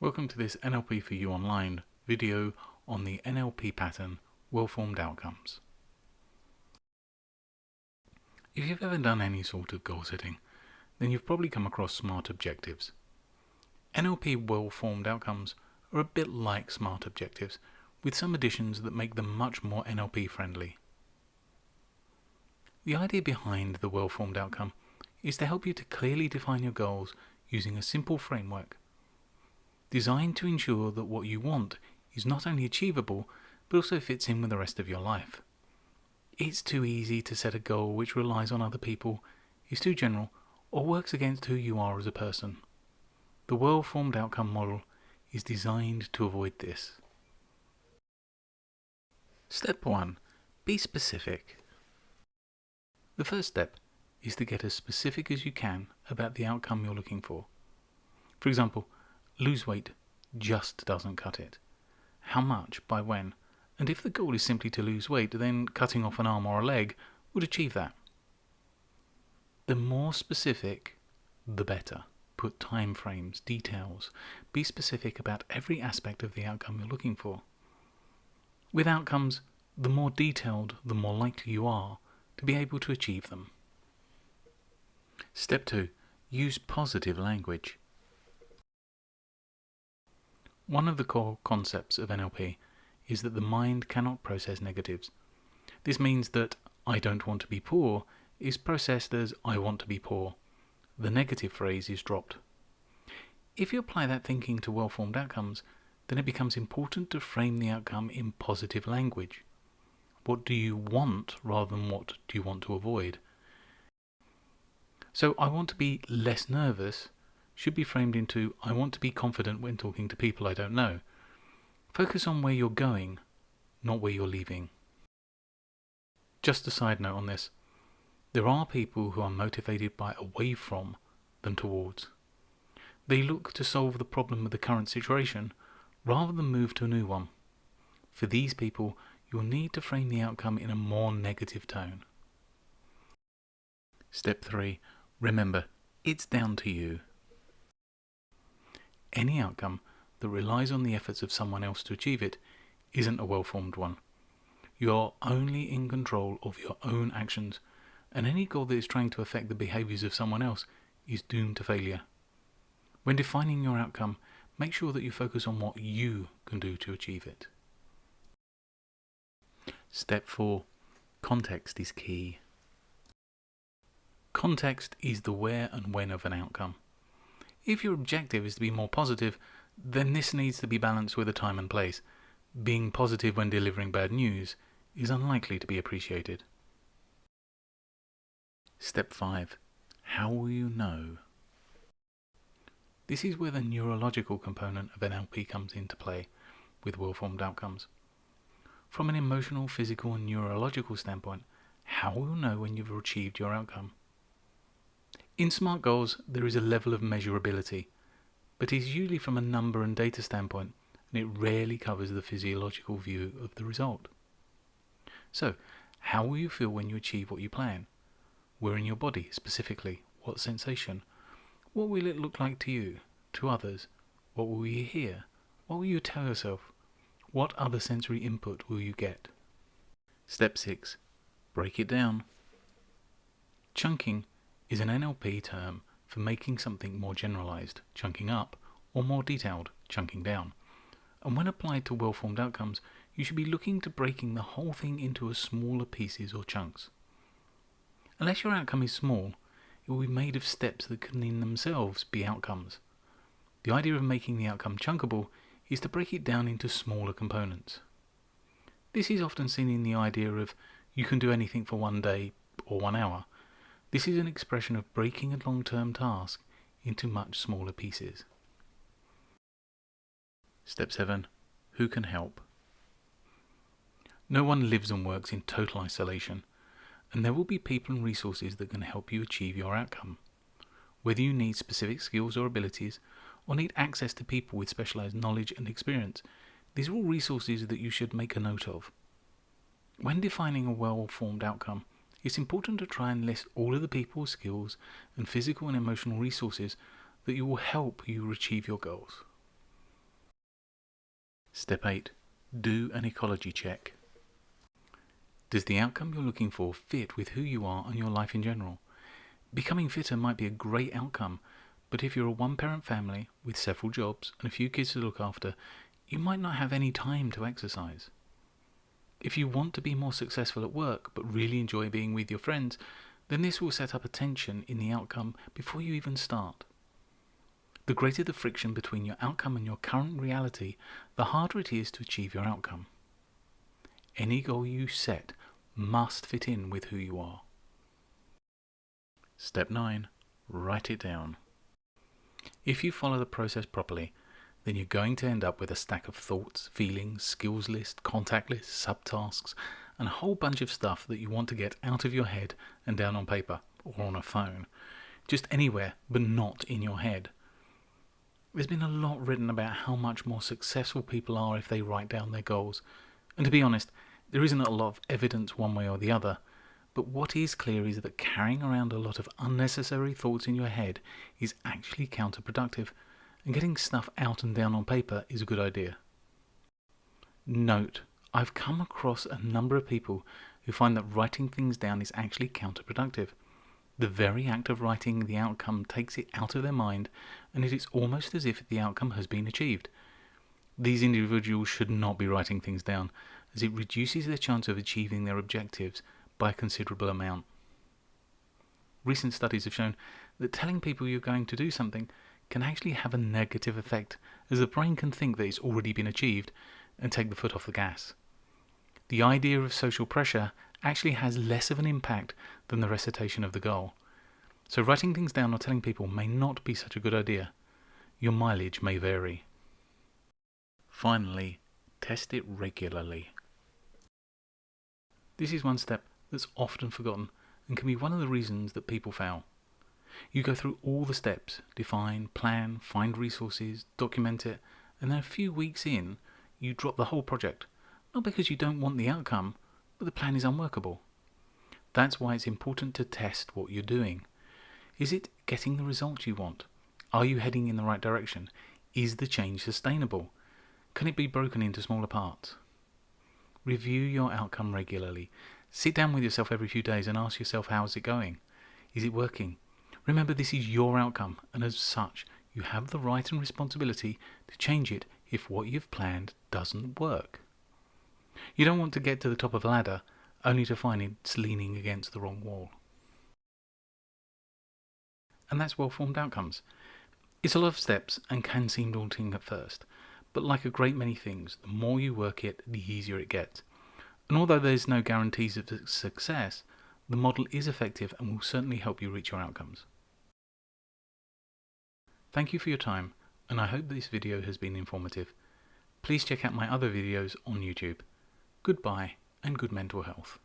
Welcome to this NLP for You Online video on the NLP pattern Well Formed Outcomes. If you've ever done any sort of goal setting, then you've probably come across SMART objectives. NLP Well Formed Outcomes are a bit like SMART objectives, with some additions that make them much more NLP friendly. The idea behind the Well Formed Outcome is to help you to clearly define your goals using a simple framework designed to ensure that what you want is not only achievable, but also fits in with the rest of your life. It's too easy to set a goal which relies on other people, is too general, or works against who you are as a person. The well-formed outcome model is designed to avoid this. Step 1. Be specific. The first step is to get as specific as you can about the outcome you're looking for. For example, lose weight just doesn't cut it. How much, by when? And if the goal is simply to lose weight, then cutting off an arm or a leg would achieve that. The more specific, the better. Put time frames, details. Be specific about every aspect of the outcome you're looking for. With outcomes, the more detailed, the more likely you are to be able to achieve them. Step 2. Use positive language. One of the core concepts of NLP is that the mind cannot process negatives. This means that I don't want to be poor is processed as I want to be poor. The negative phrase is dropped. If you apply that thinking to well-formed outcomes, then it becomes important to frame the outcome in positive language. What do you want rather than what do you want to avoid? So I want to be less nervous should be framed into I want to be confident when talking to people I don't know. Focus on where you're going, not where you're leaving. Just a side note on this. There are people who are motivated by away from than towards. They look to solve the problem of the current situation rather than move to a new one. For these people, you'll need to frame the outcome in a more negative tone. Step 3. Remember, it's down to you. Any outcome that relies on the efforts of someone else to achieve it isn't a well-formed one. You're only in control of your own actions, and any goal that is trying to affect the behaviours of someone else is doomed to failure. When defining your outcome, make sure that you focus on what you can do to achieve it. Step 4. Context is key. Context is the where and when of an outcome. If your objective is to be more positive, then this needs to be balanced with a time and place. Being positive when delivering bad news is unlikely to be appreciated. Step 5. How will you know? This is where the neurological component of NLP comes into play with well-formed outcomes. From an emotional, physical and neurological standpoint, how will you know when you've achieved your outcome? In SMART goals, there is a level of measurability, but it is usually from a number and data standpoint, and it rarely covers the physiological view of the result. So, how will you feel when you achieve what you plan? Where in your body, specifically? What sensation? What will it look like to you, to others? What will you hear? What will you tell yourself? What other sensory input will you get? Step 6. Break it down. Chunking is an NLP term for making something more generalized, chunking up, or more detailed, chunking down. And when applied to well-formed outcomes, you should be looking to breaking the whole thing into smaller pieces or chunks. Unless your outcome is small, it will be made of steps that can in themselves be outcomes. The idea of making the outcome chunkable is to break it down into smaller components. This is often seen in the idea of you can do anything for 1 day or 1 hour. This is an expression of breaking a long-term task into much smaller pieces. Step 7. Who can help? No one lives and works in total isolation, and there will be people and resources that can help you achieve your outcome. Whether you need specific skills or abilities, or need access to people with specialized knowledge and experience, these are all resources that you should make a note of. When defining a well-formed outcome, it's important to try and list all of the people, skills, and physical and emotional resources that will help you achieve your goals. Step 8. Do an ecology check. Does the outcome you're looking for fit with who you are and your life in general? Becoming fitter might be a great outcome, but if you're a one-parent family with several jobs and a few kids to look after, you might not have any time to exercise. If you want to be more successful at work but really enjoy being with your friends, then this will set up a tension in the outcome before you even start. The greater the friction between your outcome and your current reality, the harder it is to achieve your outcome. Any goal you set must fit in with who you are. Step 9. Write it down. If you follow the process properly, then you're going to end up with a stack of thoughts, feelings, skills list, contact lists, subtasks, and a whole bunch of stuff that you want to get out of your head and down on paper or on a phone. Just anywhere, but not in your head. There's been a lot written about how much more successful people are if they write down their goals. And to be honest, there isn't a lot of evidence one way or the other. But what is clear is that carrying around a lot of unnecessary thoughts in your head is actually counterproductive, and getting stuff out and down on paper is a good idea. Note, I've come across a number of people who find that writing things down is actually counterproductive. The very act of writing the outcome takes it out of their mind, and it is almost as if the outcome has been achieved. These individuals should not be writing things down, as it reduces their chance of achieving their objectives by a considerable amount. Recent studies have shown that telling people you're going to do something can actually have a negative effect, as the brain can think that it's already been achieved and take the foot off the gas. The idea of social pressure actually has less of an impact than the recitation of the goal. So writing things down or telling people may not be such a good idea. Your mileage may vary. Finally, test it regularly. This is one step that's often forgotten and can be one of the reasons that people fail. You go through all the steps: define, plan, find resources, document it, and then a few weeks in, you drop the whole project. Not because you don't want the outcome, but the plan is unworkable. That's why it's important to test what you're doing. Is it getting the results you want? Are you heading in the right direction? Is the change sustainable? Can it be broken into smaller parts? Review your outcome regularly. Sit down with yourself every few days and ask yourself, how is it going? Is it working? Remember, this is your outcome, and as such, you have the right and responsibility to change it if what you've planned doesn't work. You don't want to get to the top of a ladder only to find it's leaning against the wrong wall. And that's well-formed outcomes. It's a lot of steps and can seem daunting at first, but like a great many things, the more you work it, the easier it gets. And although there's no guarantees of success, the model is effective and will certainly help you reach your outcomes. Thank you for your time, and I hope this video has been informative. Please check out my other videos on YouTube. Goodbye and good mental health.